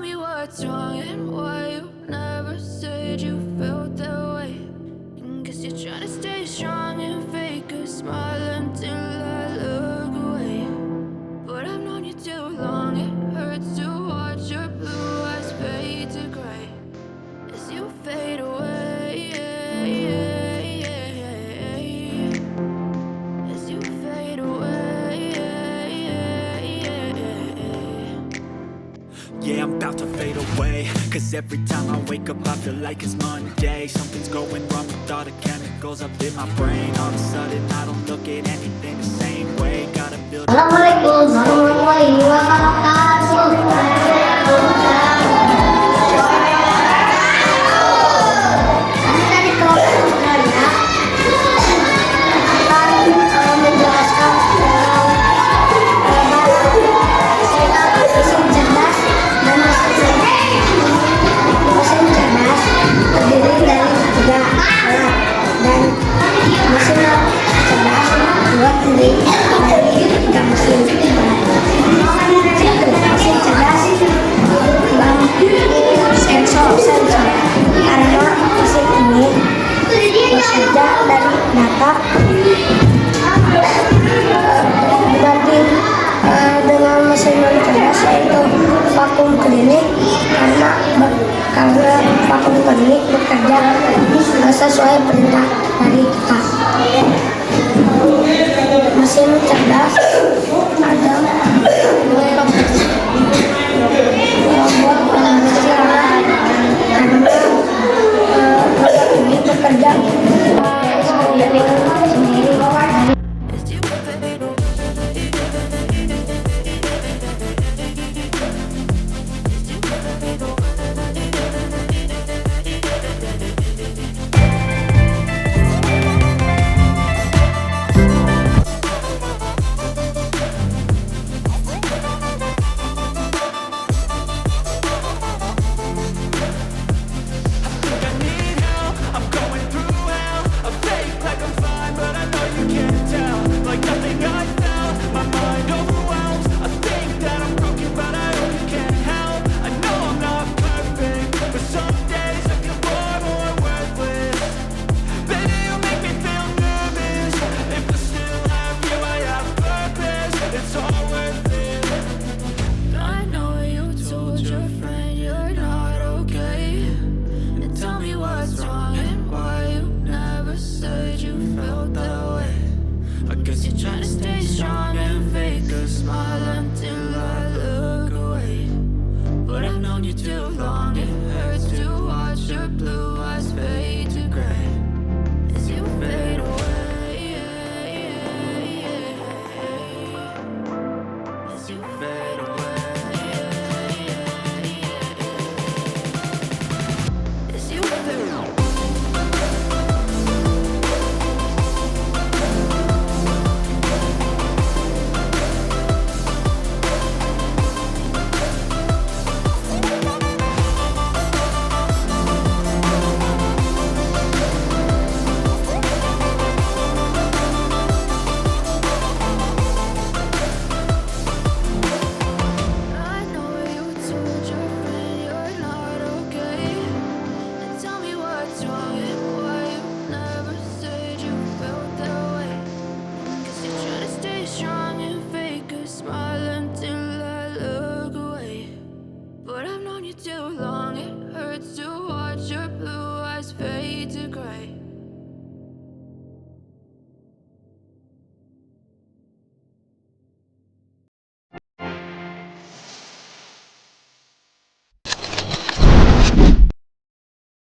me what's wrong and why you never said you felt that way. And guess you're trying to stay strong and fake a smile until I look away. But I've known you too long, it hurts to watch your blue eyes fade to gray as you fade away. As you fade away. Yeah, I'm about to fade away, cause every time I wake up I feel like it's Monday. Something's going wrong with all the chemicals up in my brain. All of a sudden I don't look at anything the same way. Gotta build. Assalamualaikum warahmatullahi wabarakatuh. Kami dari kelompok Belajar akan menjelaskan tentang mesin cerdas dan mesin cerdas. Mesin cerdas terdiri dari 3 alat dan mesin cerdas terdiri dari 3 mesin. Mesin cerdas sensor karena mesin ini bekerja dari data dibanding dengan mesin non cerdas yaitu vakum klinik karena vakum klinik bekerja sesuai perintah dari kita. Mesin cerdas ada robot pembelajaran karena robot ini bekerja sendiri. Too long, it hurts to watch your blue eyes fade.